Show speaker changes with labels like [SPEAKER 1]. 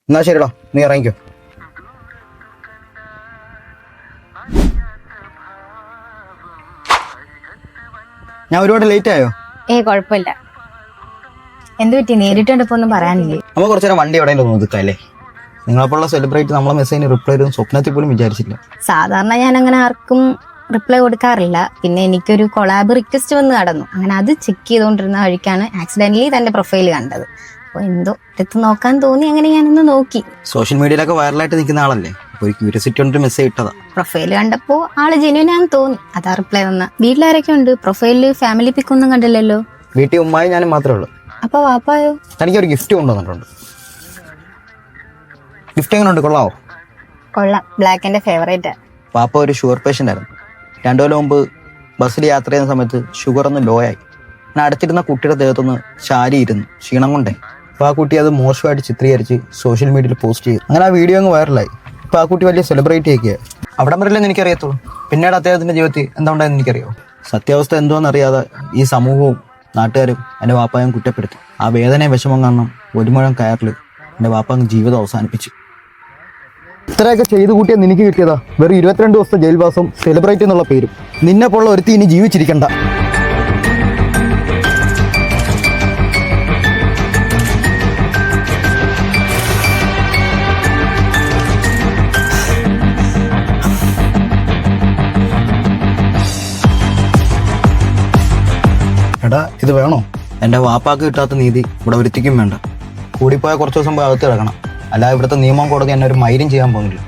[SPEAKER 1] എന്നാ ശരിടാ, നീ ഇറങ്ങിക്കോ. ഞാൻ ഒരുപാട് ലേറ്റ് ആയോ?
[SPEAKER 2] കുഴപ്പമില്ല. എന്ത് പറ്റി? നേരിട്ട് കണ്ടപ്പോ ഒന്നും പറയാനില്ലേ?
[SPEAKER 1] നമ്മൾ കുറച്ചു നേരം വണ്ടി എവിടെയെങ്കിലും ഒതുക്കല്ലേ. നിങ്ങളെപ്പോലുള്ള സെലിബ്രിറ്റി നമ്മളെ മെസ്സേജിന് റിപ്ലൈ ചെയ്തും സ്വപ്നത്തിൽ പോലും വിചാരിച്ചില്ല.
[SPEAKER 2] സാധാരണ ഞാൻ അങ്ങനെ ആർക്കും റിപ്ലൈ കൊടുക്കാറില്ല. പിന്നെ എനിക്കൊരു കൊളാബ് റിക്വസ്റ്റ് വന്ന് കടന്നു. അങ്ങനെ അത് ചെക്ക് ചെയ്തുകൊണ്ടിരുന്ന വഴിക്കാണ് ആക്സിഡന്റലി തന്റെ പ്രൊഫൈൽ കണ്ടത്. അപ്പോൾ എന്തോ എടുത്ത് നോക്കാൻ തോന്നി. അങ്ങനെ ഞാനൊന്ന് നോക്കി.
[SPEAKER 1] സോഷ്യൽ മീഡിയയിലൊക്കെ വൈറലായിട്ട് നിൽക്കുന്ന ആളല്ലേ, ഒരു ക്യൂരിയോസിറ്റി കൊണ്ട് മെസ്സേജ് ഇട്ടതാ.
[SPEAKER 2] പ്രൊഫൈൽ കണ്ടപ്പോ ആള് ജെന്യൂൻ ആണെന്ന് തോന്നി. അതാ റിപ്ലൈ വന്ന. വീട്ടിലാരൊക്കെ ഉണ്ട്? പ്രൊഫൈലില് ഫാമിലി പിക്ക് ഒന്നും കണ്ടില്ലല്ലോ.
[SPEAKER 1] വീട്ടിൽ ഉമ്മായി ഞാനും മാത്രമേ ഉള്ളൂ.
[SPEAKER 2] അപ്പൊ വാപ്പായോ?
[SPEAKER 1] തനിക്കൊരു ഗിഫ്റ്റ് കൊണ്ടുവന്നിട്ടുണ്ട്. ഗിഫ്റ്റ് എങ്ങനെയുണ്ട്? കൊള്ളാവോ?
[SPEAKER 2] കൊള്ളാം. ബ്ലാക്ക് എന്റെ ഫേവറേറ്റ്.
[SPEAKER 1] പാപ്പ ഒരു ഷുഗർ പേഷ്യൻ്റ് ആയിരുന്നു. 2 കൊല്ലം മുമ്പ് ബസ്സിൽ യാത്ര ചെയ്യുന്ന സമയത്ത് ഷുഗർ ഒന്ന് ലോ ആയി. ഞാൻ അടുത്തിരുന്ന കുട്ടിയുടെ ദേഹത്തൊന്ന് ചാരിയിരുന്നു, ക്ഷീണം കൊണ്ടേ. അപ്പോൾ ആ കുട്ടി അത് മോശമായിട്ട് ചിത്രീകരിച്ച് സോഷ്യൽ മീഡിയയിൽ പോസ്റ്റ് ചെയ്തു. അങ്ങനെ ആ വീഡിയോ അങ്ങ് വൈറലായി. ഇപ്പോൾ ആ കുട്ടി വലിയ സെലിബ്രിറ്റി ആക്കിയാൽ അവിടം വരില്ലെന്ന് എനിക്കറിയത്തുള്ളൂ. പിന്നീട് അദ്ദേഹത്തിൻ്റെ ജീവിതത്തിൽ എന്താ ഉണ്ടായെന്ന് എനിക്കറിയാമോ? സത്യാവസ്ഥ എന്തോന്നറിയാതെ ഈ സമൂഹവും നാട്ടുകാരും എൻ്റെ വാപ്പായും കുറ്റപ്പെടുത്തി. ആ വേദനയും വിഷമം കാരണം ഒരു മുഴം കയറിൽ എൻ്റെ വാപ്പ അങ്ങ് ജീവിതം അവസാനിപ്പിച്ചു. ഇത്രയൊക്കെ ചെയ്തു കൂട്ടിയ നിനക്ക് കിട്ടിയതാ വെറും 22 ദിവസത്തെ ജയിൽവാസം, സെലിബ്രേറ്റ് എന്നുള്ള പേരും. നിന്നെ പോലുള്ള ഒരുത്തി ഇനി ജീവിച്ചിരിക്കണ്ട. എടാ, ഇത് വേണോ? എൻ്റെ വാപ്പാക്ക് കിട്ടാത്ത നീതി ഇവിടെ ഒരുത്തിക്കും വേണ്ട. കൂടിപ്പോയാൽ കുറച്ച് ദിവസം പോയി അകത്ത് കിടക്കണം. അല്ലാതെ ഇവിടുത്തെ നിയമം കോടതി എന്നെ ഒരു മൈര്യം ചെയ്യാൻ പോകുന്നില്ല.